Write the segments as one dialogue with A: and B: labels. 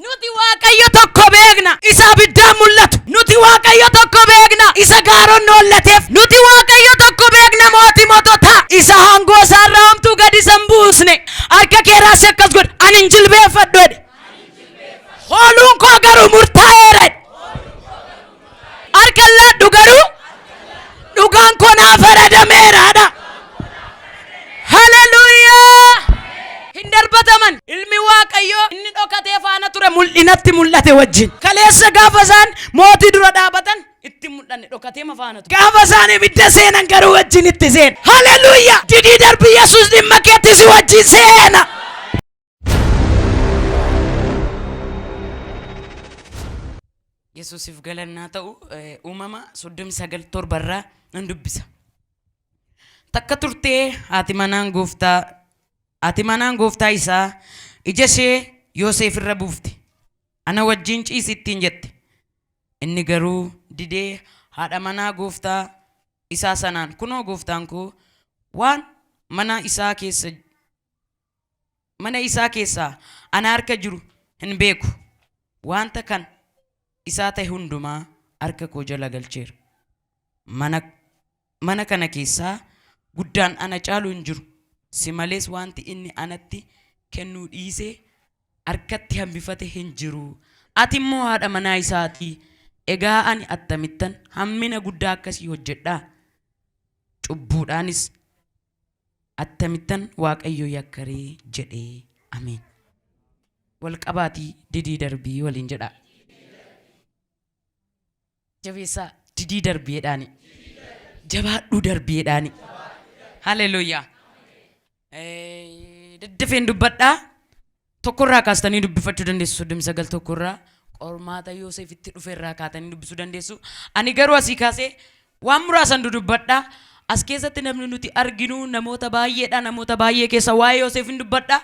A: Nuti waaqayyo tokko beekna isa biddaan mul'atu. Nuti waaqayyo tokko beekna isa gaaroon noolleteef. Nuti waaqayyo tokko beekna mootii mootota isa hangoo isaarraa homtuu gadi san buusne. Harka kee raasii akkas godhe ani hin jilbeeffadhu jedhe. Hooluun koo garuu murtaa'eera jedhe. Harka laadhu garuu dhugaan koo naaf faradameeraadha. Haleluuyaa. Hin darbataman ilmi waaqayyo inni dhokatee faana ture mul'inatti mul'ate wajjin. Kaleessa gaafa isaan mootii dura dhaabatan itti mul'anne dhokatee faana ture. Gaafa isaan ibidda seenan garuu wajjin itti seena. Haleluuyaa. Didii darbii Yesuus dhimma keetti si wajjin seena. Yesuusif galannaa ta'u uumama 39 nan dubbisa. Takka turtee haati manaan gooftaa isaa ija ishee Yoosef irra buufte. Ana wajjin ciisi ittiin jette. Inni garuu didee haadha manaa gooftaa isaa sanaan kunoo gooftaan koo waan mana isaa keessaa ana harka jiru hin beeku. Wanta kan isaa ta'e hundumaa harka koo jala galcheera. Mana kana keessaa guddaan ana caalu hin jiru. Si malees wanti inni anatti kennuu dhiisee harkatti hambifate hin jiru. Ati immoo haadha manaa isaati. Egaa ani attamittan hammina guddaa akkasii hojjedhaa? Cubbuudhaanis attamittan Waaqayyo yakkaree jedhee. Ameen. Wal qabaatii didii darbii waliin jedhaa. Jabeessaa didii darbiidhaani. Jabaadhuu darbiidhaani. Haleluuyaa. Daddafeen dubbadhaa. Tokkorraa kaastanii dubbifachuu dandeessu. 39 tokkorraa qormaata Yoosef itti dhufeerraa kaatanii dubbisuu dandeessu. Ani garuu asii kaasee waan muraasan dubbadhaa. As keessatti namni nuti arginu namoota baay'eedha. Namoota baay'ee keessa waa'ee Yoosef hin dubbadhaa.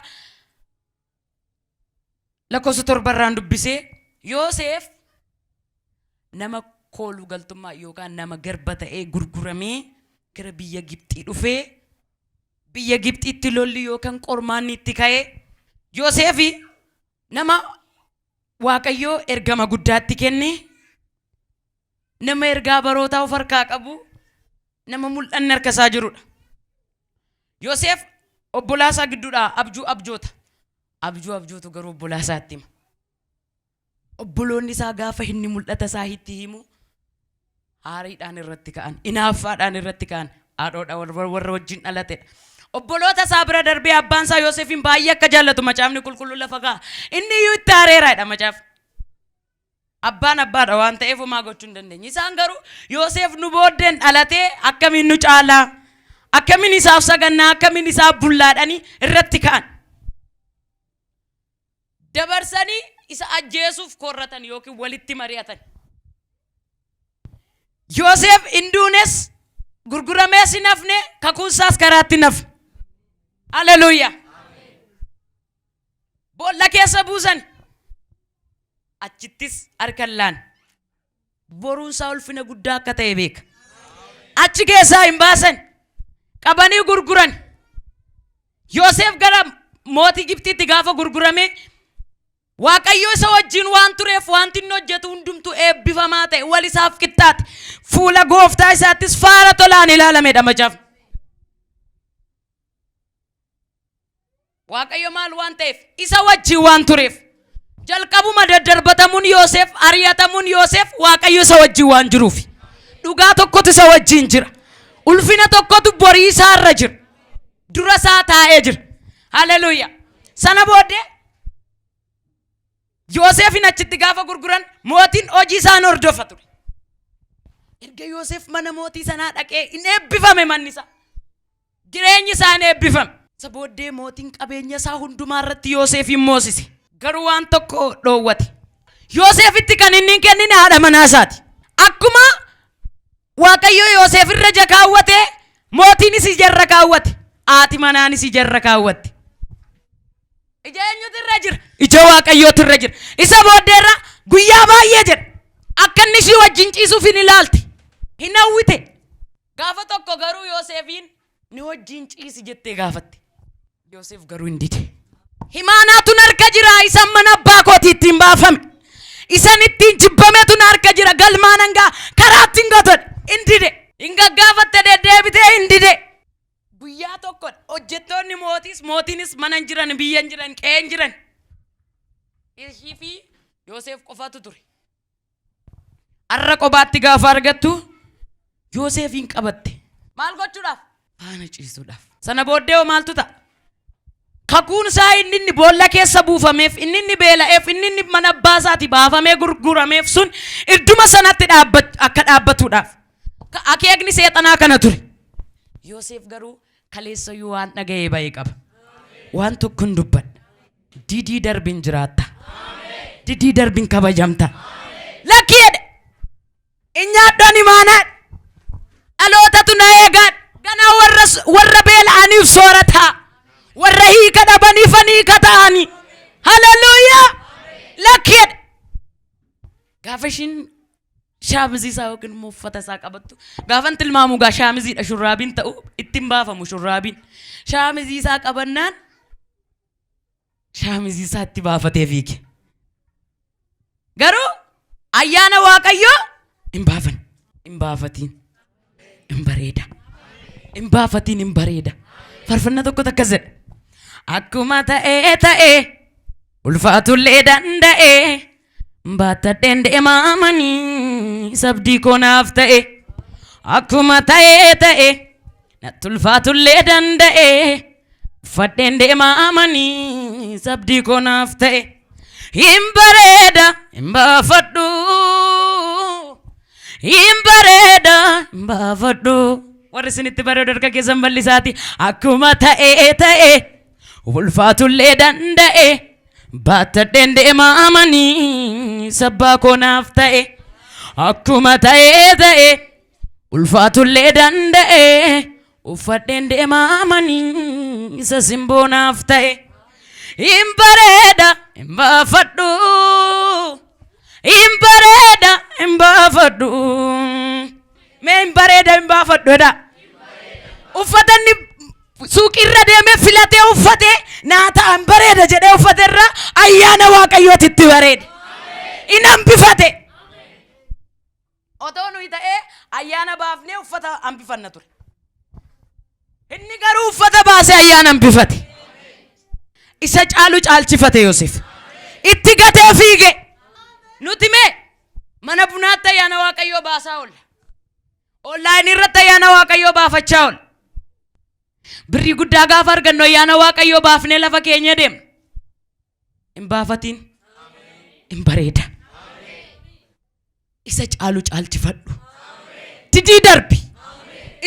A: Lakkoofsa 7 dubbisee Yoosef nama kooluu galtummaa yookaan nama garba ta'ee gurguramee gara biyya Gibxii dhufee biyya Gibxiitti lolli yookaan qormaanni itti ka'ee Yoosefi nama Waaqayyoo ergama guddaatti kenne, nama ergaa barootaa of harkaa qabu, nama mul'anni harka isaa jirudha. Yoosef obbolaasaa gidduudhaa abjoota. Abjootu garuu obbolaasaatti hima. Obboloonni isaa gaafa inni mul'ata isaa itti himu haariidhaan irratti ka'an, inaaffaadhaan irratti ka'an, haadhoodha warra wajjin dhalatedha. Obboloota isaa bira darbee abbaan isaa Yoosefin baay'ee akka jaallatu macaafni qulqulluu lafa kaa'a. Inni iyyuu itti aareeraadha macaaf. Abbaan abbaadha waan ta'eef homaa gochuu hin dandeenye. Isaan garuu Yoosef nu booddeen dhalatee akkamiin nu caalaa, akkamiin isaaf sagannaa, akkamiin isaaf bullaadhanii irratti ka'an. Dabarsanii isa ajjeesuuf korratan yookiin walitti mari'atan. Yoosef induunes gurguramee si nafne kakuunsaas karaatti nafne. Haleluuyaa. Boolla keessa buusan. Achittis harkan laan. Boruunsaa ulfina guddaa akka ta'e beeka. Achi keessaa hin baasan. Qabanii gurguran. Yoosef gara mootii Gibxiitti gaafa gurgurame Waaqayyo isa wajjin waan tureef wanti inni hojjetu hundumtu eebbifamaa ta'e wal isaaf qixxaate. Fuula gooftaa isaattis faara tolaan ilaalamedha macaaf. Waaqayyo maal waan ta'eef isa wajjin waan tureef jalqabuma daddarbatamuun Yoosef, ari'atamuun Yoosef Waaqayyo isa wajjin waan jiruuf dhugaa tokkotu isa wajjin jira. Ulfina tokkotu borii isaarra jira. Dura isaa taa'ee jira. Haleluuyaa. Sana booddee Yoosefin achitti gaafa gurguran mootiin hojii isaan hordofa ture. Erga Yoosef mana mootii sanaa dhaqee hin eebbifame manni isaa. Jireenyi isaa hin eebbifame. Isa booddee mootiin qabeenya isaa hundumaa irratti Yoosefin moosise. Garuu waan tokko dhoowwate. Yoosefitti kan inni kennine haadha manaa isaati. Akkuma Waaqayyo Yoosef irra kaawwate mootiinis ijarra kaawwate. Haati manaanis ijarra kaawwatte. Ija eenyutu irra jira? Ija Waaqayyootu irra jira. Isa booddeerra guyyaa baay'ee jira. Akka inni ishii wajjin ciisuuf hin ilaalte. Hin hawwite. Gaafa tokko garuu Yoosefin ni wajjin ciisi jettee gaafatte. Yoosef garuu hin dide. himaanaatu harka jira isan mana abbaa kooti ittiin baafame isan ittiin jibbameetu harka jira galmaan hangaa karaatti hin gatodhe indide hin gaggaafatte deddeebitee indide guyyaa tokko hojjettoonni mootiinis mana hin jiran biyya hin jiran qe'ee hin jiran ishii fi Yoosef qofatu ture arra qobaatti gaafa argattu Yoosefin qabatte maal gochuudhaaf faana ciisuudhaaf sana booddee maaltu ta'a kakuun isaa inni boolla keessa buufameef inni beela'eef inni mana abbaa isaati baafamee gurgurameef sun idduma sanatti akka dhaabbatuudhaaf akeekni seexanaa kana ture Yoosef garuu kaleessayyuu waan dhaga'ee ba'ee qaba waan tokko hin dubbadha didii darbiin jiraatta didii darbiin kabajamta lakkiidha inyaaddoon imaanaadha dhalootatu na eegaan ganaa warra beela'aniif soorataa warra hiika dhabaniif hiika ta'anii haleluuyaa lakkiidha gaafa ishiin shaamizii isaa yookiin immoo uffata isaa qabattu gaafan tilmaamu gaa shaamiziidha shurraabiin ta'u ittiin baafamu shurraabiin shaamizii isaa qabannaan shaamizii isaa itti baafatee fiige garuu ayyaana waaqayyoo hin baafatiin hin bareeda hin baafatiin hin bareeda farfanna tokko takkas jedha akkuma ta'ee ulfaatullee danda'ee baatadheen deemamanii sabdii koonaaf ta'e akkuma ta'ee natti ulfaatullee danda'ee uffadheen deemamanii sabdii koonaaf ta'e hin bareeda hin baafadhu hin bareeda hin baafadhu warri isinitti bareedu harka keessan bal'isaati akkuma ta'ee ulfaatullee danda'e baatadheen deemamanii sabbaa koonaaf ta'e akkuma ta'ee ulfaatullee danda'e uffadheen deemamanii isa simboonaaf ta'e hin bareeda hin baafadhu hin bareeda hin baafadhu mee hin bareeda hin baafadhu jedha uffatanni suuqirra deemee filatee uffatee naa ta'an bareeda jedhee uffate irraa ayyaana waaqayyooti itti bareede in hambifate otoo nuyi ta'ee ayyaana baafnee uffata hambifanna ture inni garuu uffata baasee ayyaana hambifate isa caalu caalchifate Yoosef itti gatee fiige nuti mee mana bunaatti ayyaana waaqayyoo baasaa oolla onlaayinii irratti ayyaana waaqayyoo baafachaa oolla birrii guddaa gaafa argannu ayyaana waaqayyoo baafnee lafa keenya deemna hin baafatiin hin bareeda isa caalu caalchifadhu didii darbi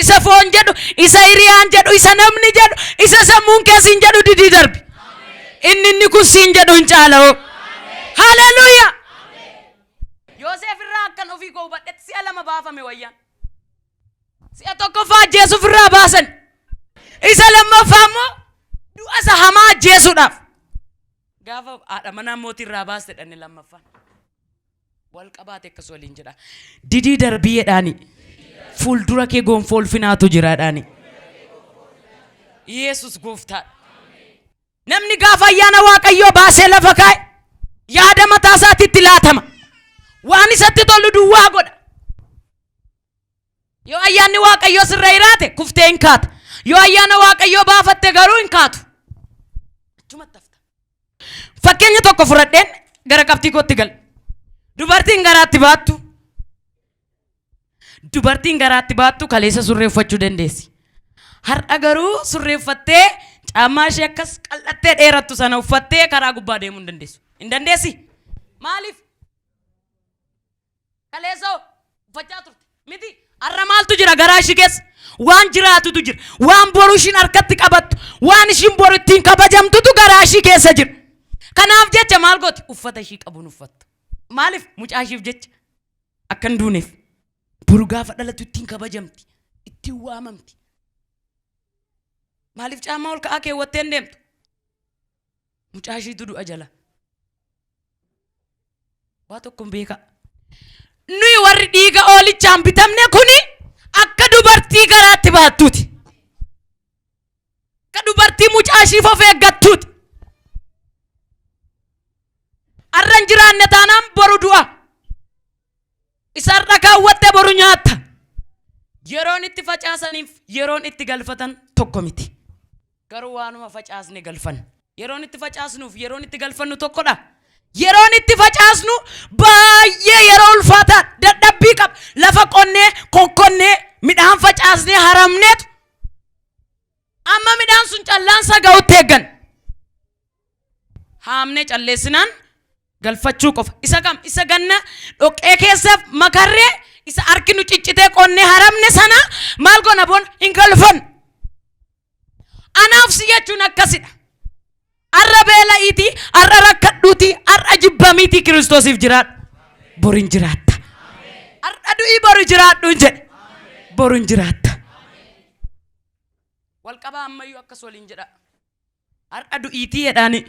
A: isa foon jedhu isa hiriyaan jedhu isa namni jedhu isa sammuun keessin jedhu didii darbi inni kun siin jedhu hin caala'u haleluuyaa Yoosef irraa akkan ofii koo hubadhetti si'a lama baafame wayyaan si'a tokkoffaa ajjeesuuf irraa baasan isa lammaffaa immoo du'a isa hamaa ajjeesuudhaaf gaafa haadha manaa mootii irraa baastedhanne lammaffaan wal qabaate akkas waliin jedha didii darbii jedhaani fuuldura kee gonfoo ulfinaatu jiraadhaani Yesus gooftaadha namni gaafa ayyaana waaqayyoo baasee lafa kaa'e yaada mataa isaatiitti laatama waan isatti tolu duwwaa godha yoo ayyaanni waaqayyoo sirra jiraate kuftee hin kaata yoo ayyaana waaqayyoo baafatte garuu hin kaatu achumatti hafta fakkeenya tokko fudhadheen gara qabxii kootti gal dubartiin garaatti baattu kaleessa surree uffachuu dandeessi har'a garuu surree uffattee caammaa ishee akkas qal'attee dheerattu sana uffattee karaa gubbaa deemuu hin dandeessi maaliif kaleessa uffachaa turte miti har'a maaltu jira garaa ishee keessa waan jiraatutu jira waan boru ishiin harkatti qabattu waan ishiin boru ittiin kabajamtutu garaa ishee keessa jira kanaaf jecha maal gooti uffata ishee qabuun uffattu maaliif mucaa isheef jecha akka hin duuneef boru gaafa dhalatu ittiin kabajamti ittiin waamamti maaliif caammaa ol ka'aa keewwattee hin deemtu mucaa isheetu du'a jala waa tokko hin beeka nuyi warri dhiiga oolichaan bitamne kuni akka dubartii garaatti baattuuti akka dubartii mucaa isheef of eeggattuuti irran jiraanne taanaan boru du'a. Isarra kaawwatte boru nyaatta. Yeroon itti facaasaniif yeroon itti galfatan tokko miti. Garuu waanuma facaasne galfan. Yeroon itti facaasnuuf yeroon itti galfannu tokkodha. Yeroon itti facaasnu baay'ee yeroo ulfaataa dadhabbii qaba. Lafa qonnee kokkonnee midhaan facaasnee haramneetu amma midhaan sun callaansa ga'utti eeggan. Haamnee calleessinaan galfachuu qofa. Isa kam? Isa ganna dhoqqee keessa makarree isa harki nu ciccitee qonnee haramne sana maal goona boon hin galfan. Anaaf si jechuun akkasidha. Arra beela'iiti, arra rakkadhuuti, arra jibbamiiti Kiristoosiif jiraadhu. Boru hin jiraatta. Arra du'i boru jiraadhu jedhe. Boru hin jiraatta. Walqabaa ammayyuu akkas waliin jedha. Arra du'iitii jedhaani.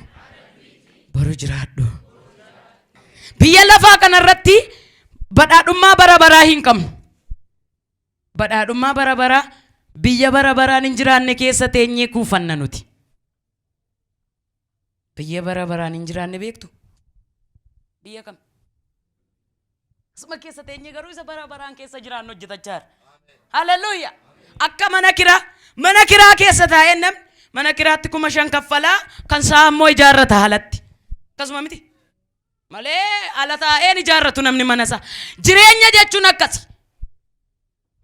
A: Boru jiraadhu. Biyya lafaa kanarratti badhaadhummaa bara baraa hin qabnu. Badhaadhummaa bara baraa biyya bara baraan hin jiraanne keessa teenyee kuufanna nuti. Biyya bara baraan hin jiraanne beektu? Biyya kam? Asuma keessa teenyee garuu isa bara baraan keessa jiraannu hojjetachaa jira. Haleluuyaa! Akka mana kiraa keessa taa'ee namni mana kiraatti 5,000 kaffalaa kan isaa ammoo ijaarrata haalatti. Akkasuma miti? Malee ala taa'een ijaarratu namni mana isaa. Jireenya jechuun akkasi.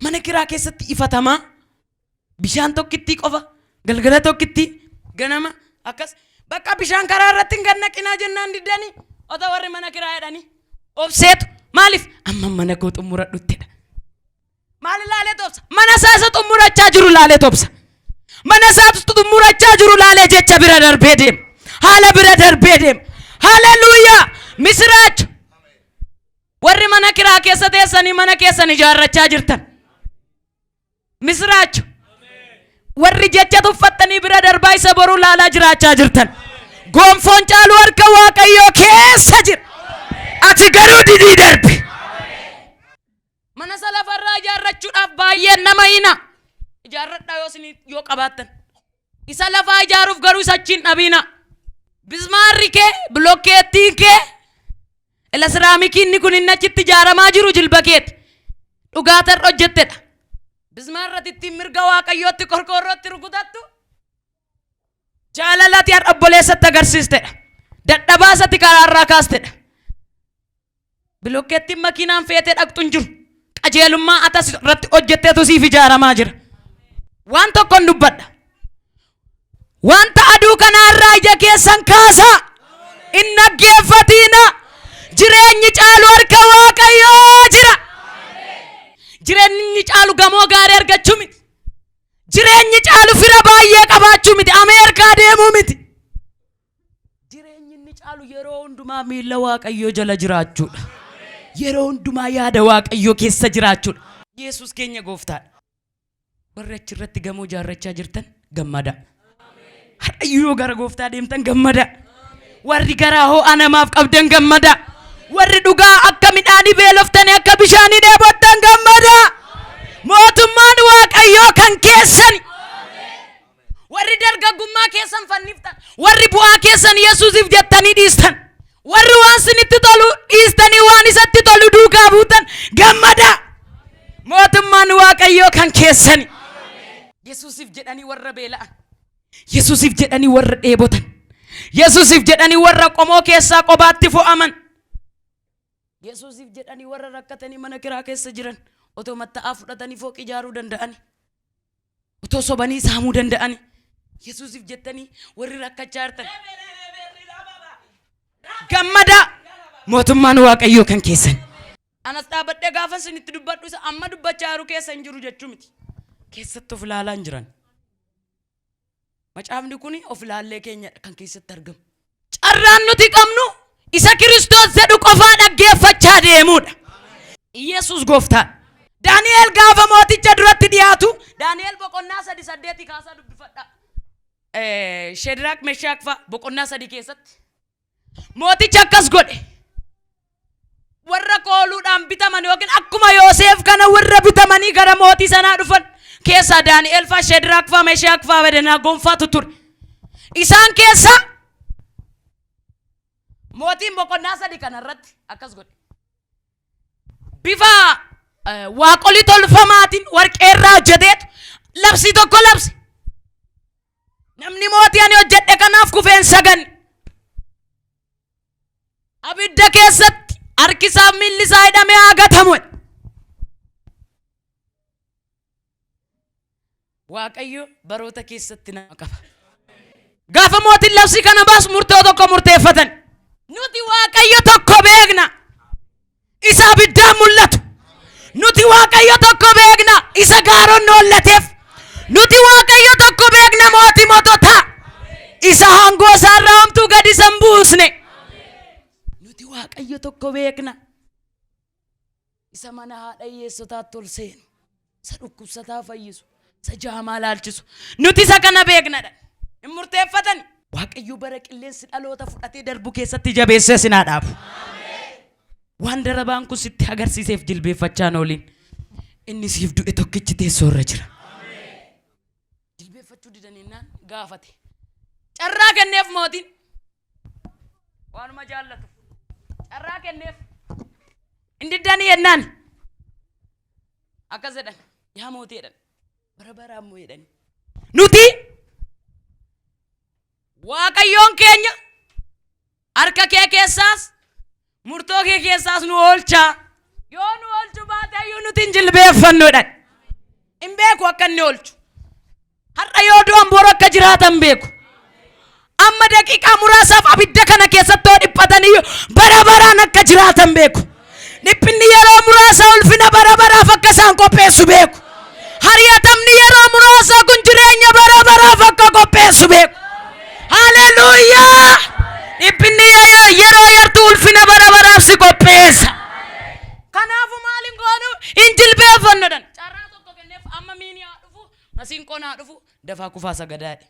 A: Mana kiraa keessatti ifatamaa bishaan tokkitti qofa galgala tokkitti ganama akkas bakka bishaan karaa irratti hin gannaqinaa jennaan diddanii ota warri mana kiraa jedhanii obseetu maaliif amma mana koo xumuradhuttedha. Maal ilaalee tobsa? Mana isaa isa xumurachaa jiru ilaalee tobsa. Mana isaa xumurachaa jiru ilaalee jecha bira darbee deema. Haala bira darbee deema. Haleluuyaa! Misiraachu! Warri mana kiraa keessa teessanii mana keessan ijaarrachaa jirtan. Misiraachu! Warri jecha tuffattanii bira darbaa isa boruu laalaa jiraachaa jirtan. Gonfoon caalu harka Waaqayyoo keessa jira. Ati garuu didii darbi. Mana isa lafarraa ijaarrachuudhaaf baay'ee nama hina. Ijaarradhaa yoo qabaattan. Isa lafaa ijaaruuf garuu isa achiin dhabiina. Bismaarri kee, bilokkeettiin kee, ila siraamikiin ni kun inni achitti ijaaramaa jiru jilba keeti. Dhugaatar hojjettedha. Bismaarratti ittiin mirga Waaqayyootti qorqoorrootti rukutattu. Jaalalati har obboleessatti agarsiistedha. Dadhabaasatti karaarraa kaastedha. Bilokkeettiin makiinaan feetee dhaqxu hin jiru. Qajeelummaa atas irratti hojjetteetu siif ijaaramaa jira. Waan tokkoon dubbadha. Wanta aduu kanarraa ija keessan kaasaa. Hin dhaggeeffatiina. Jireenyi caalu harka Waaqayyoo jira. Jireenyi caalu gamoo gaarii argachuu miti. Jireenyi caalu fira baay'ee qabaachuu miti. Ameerikaa deemuu miti. Jireenyi inni caalu yeroo hundumaa miila Waaqayyoo jala jiraachuudha. Yeroo hundumaa yaada Waaqayyoo keessa jiraachuudha. Yesuus keenya gooftaadha. Warri achirratti gamoo ijaarrachaa jirtan gammada. Har'ayyuu gara gooftaa deemtan gammada. Warri garaa ho'a namaaf qabdan gammada. Warri dhugaa akka midhaanii beeloftanii akka bishaanii dheebottan gammada. Mootummaan Waaqayyoo kan keessani. Warri dargaggummaa keessan fanniftan. Warri bu'aa keessan Yesuusiif jettanii dhiistan. Warri waan isinitti tolu dhiistanii waan isatti tolu duukaa buutan gammada. Mootummaan Waaqayyoo kan keessani. Yesuusiif jedhanii warra beela'an. Yesuusiif jedhanii warra dheebotan. Yesuusiif jedhanii warra qomoo keessaa qobaatti fo'aman. Yesuusiif jedhanii warra rakkatanii mana kiraa keessa jiran. Otoo matta'aa fudhatanii fooq ijaaruu danda'ani. Otoo sobanii saamuu danda'ani. Yesuusiif jettanii warri rakkachaa jirtan. Gammada. Mootummaan Waaqayyoo kan keessan. Anas dhaabadhee gaafa isinitti dubbadhu isa amma dubbachaa jiru keessa hin jiru jechuu miti. Keessatti of ilaalaa hin jiran. Macaafni kun of ilaallee keenya kan keessatti argamu. Carraan nuti qabnu isa Kiristoos jedhu qofaa dhaggeeffachaa deemuudha. Yesuus gooftaa. Daani'eel gaafa mooticha duratti dhiyaatu. Daani'eel boqonnaa 3:8 kaasaa dubbifadha. Shedraak Meshaak fa'a boqonnaa 3 keessatti. Mooticha akkas godhe. Warra kooluudhaan bitaman yookiin akkuma Yoosef kana warra bitamanii gara mootii sanaa dhufan. Keessa Daani'eel fa'a Shedraak fa'a Meshaak fa'a Abednaagoon fa'atu ture. Isaan keessa mootiin boqonnaa sadi kanarratti akkas godhe. Bifa waaqolii tolfamaatiin warqeerraa hojjeteetu labsii tokko labse. Namni mootii ani hojjedhe kanaaf kufeen saganne. Abidda keessatti harki isaa miilli isaa hidhamee haa gatamu. Waaqayyo baroota keessatti nama qaba. Gaafa mootiin labsii kana baasu murtoo tokko murteeffatan. Nuti waaqayyo tokko beekna. Isa abiddaan mul'atu. Nuti waaqayyo tokko beekna. Isa gaaroon noollateef. Nuti waaqayyo tokko beekna mootii moototaa. Isa hangoo isaarraa homtuu gadi isa hin buusne. Nuti waaqayyo tokko beekna. Isa mana haadha hiyyeessotaatti ol seenu. Isa dhukkubsataa fayyisu. Isa jaamaa laalchisu. Nuti isa kana beeknadha. Hin murteeffatan. Waaqayyo bara qilleensi dhaloota fudhatee darbu keessatti jabeessee sinaa dhaabu. Waan darabaan kun sitti agarsiiseef jilbeeffachaan ooliin. Inni siif du'e tokkichi teessoo irra jira. Jilbeeffachuu didaniinaan gaafate. Carraa kenneef mootiin. Waanuma jaallatu. Carraa kenneef. Inni diddanii yennaan. Akkas jedhan. Yaa mootii jedhan. Bara baraan moo jedhani. Nuti waaqayyoon keenya harka kee keessaas murtoo kee keessaas nu oolchaa. Yoo nu oolchu baateeyyuu nuti hin jilbeeffannuudhaan. Hin beeku akka inni oolchu. Har'a yoo du'an boru akka jiraatan beeku. Amma daqiiqaa muraasaaf abidda kana keessatti yoo dhiphataniyyuu bara baraan akka jiraatan beeku. Dhiphinni yeroo muraasa ulfina bara baraaf akka isaan qopheessu beeku. Hariyatamni yeroo muraasa kun jireenya bara baraaf akka qopheessu beeku. Hallelujah! Dhiphinni yeroo yartuu ulfina bara baraaf si qopheessa. Kanaafu maalin goonu hin jilbeeffannodhan. Carraa tokko kenneef amma miini haa dhufu, masiinqoon haa dhufu, dafaa kufaa sagadaadhe.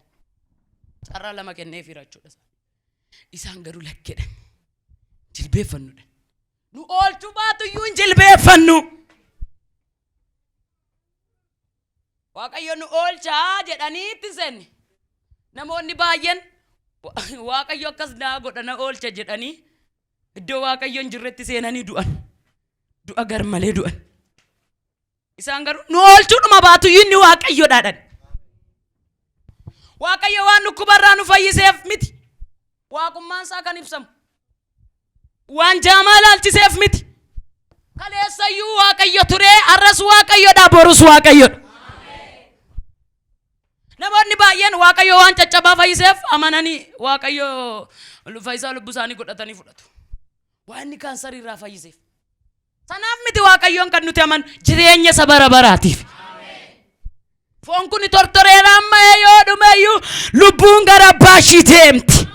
A: Carraa lama kenneef hirachuudha. Isaan garuu lakkedhan. Jilbeeffannodhan. Nu oolchuu baatuyyuu hin jilbeeffannu. Waaqayyo nu oolchaa jedhanii itti senne. Namoonni baay'een waaqayyo akkas naa godhana oolcha jedhanii iddoo waaqayyoon jirretti seenanii du'an. Du'a gar malee du'an. Isaan garuu nu oolchuudhuma baatuyyuu inni waaqayyoodhaadhan. Waaqayyo waan dhukkubarraa nu fayyiseef miti. Waaqummaan isaa kan ibsamu. Waan jaamaa laalchiseef miti. Kaleessayyuu waaqayyo turee har'as waaqayyoodha borus waaqayyoodha. Namoonni baay'een waaqayyo waan caccabaa fayyiseef amananii waaqayyo fayyisaa lubbuu isaanii godhatanii fudhatu. Waan inni kaansarii irraa fayyiseef. Sanaaf miti waaqayyoon kan nuti amanu jireenya isa bara baraatiif. Foon kun tortoreera amma yoo dhumeyyuu lubbuun gara abbaa ishii deemti.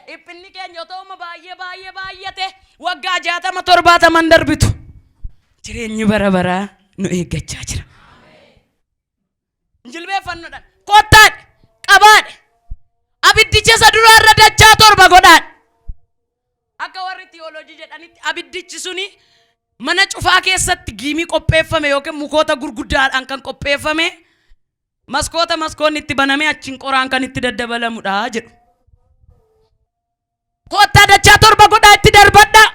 A: Dhiphinni keenya otoo baay'ate waggaa 60-70 darbitu. Jireenyi bara baraa nu eeggachaa jira. Jilbeeffannodhaan. Kottaan qabaadhe abiddicha isa duraarra dachaa 7 godhaan. Akka warri tiyooloojii jedhanitti abiddichi suni mana cufaa keessatti giimii qopheeffame yookiin mukoota gurguddaadhaan kan qopheeffame maskoonni itti banamee achiin qoraan kan itti daddabalamudha jedhu. Kottaa dachaa 7 godhaa itti darbadhaa.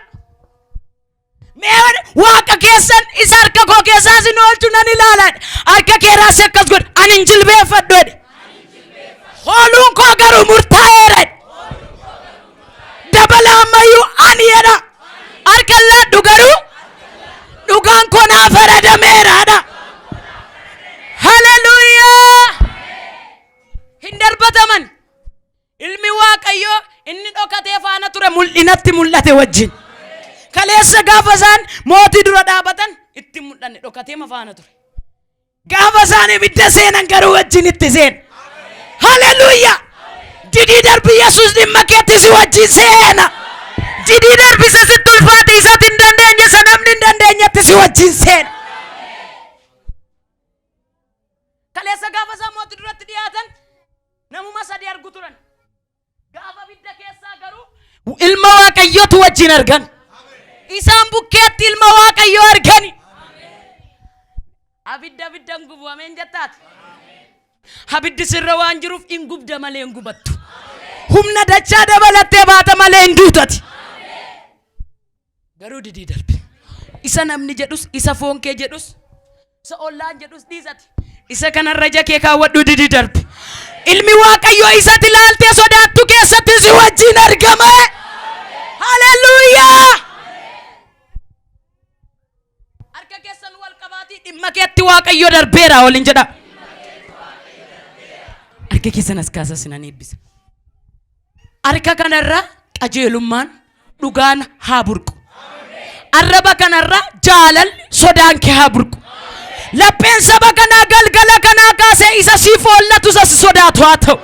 A: Mee waaqa keessan isa harka koo keessaa sin oolchu nan ilaaladha. Harka kee raasee akkas godhe ani hin jilbeeffadhu jedhe. Hooluun koo garuu murtaa'eera. Dabala ammayyuu ani jedha. Harka laadhu garuu dhugaan koo naaf faradameeraadha. Hallelujah! Hin darbataman. Ilmi waaqayyoo inni dhokatee faana ture mul'inatti mul'ate wajjin. Kaleessa gaafa isaan mootii dura dhaabatan itti mul'anne dhokatee faana ture. Gaafa isaan ibidda seenan garuu wajjin itti seen. Hallelujah! Didii darbi Yesuus dhimma keetti si wajjin seena. Didii darbi isa sitti ulfaate isaatti hin dandeenye isa namni hin dandeenyetti si wajjin seena. Kaleessa gaafa isaan mootii duratti dhiyaatan namuma 3 argu turan. Gaafa ibidda keessaa garuu ilma waaqayyootu wajjin argan. Isaan bukkeetti ilma waaqayyoo argani. Abiddan gubameen jettaati. Abiddi sirra waan jiruuf hin gubda malee hin gubattu. Humna dachaa dabalattee baata malee hin duutati. garuu didii darbe. Isa namni jedhus, isa foon kee jedhus, isa ollaan jedhus dhiisati. Isa kanarra ija kee kaawwadhu didii darbe. Ilmi Waaqayyoo isatti ilaaltee sodaattu keessatti si wajjin argama. Haleluuyaa. Harka keessan wal qabaatii dhimma keetti Waaqayyoo darbeera waliin jedha. Harka keessan as kaasa sinan eebbisa. Harka kanarra qajeelummaan dhugaan haa burqu. Arraba kanarra jaalal sodaan kee haa burqu. Lapheen saba kanaa galgala kanaa kaasee isa siif oollatu isa sodaatu haa ta'u.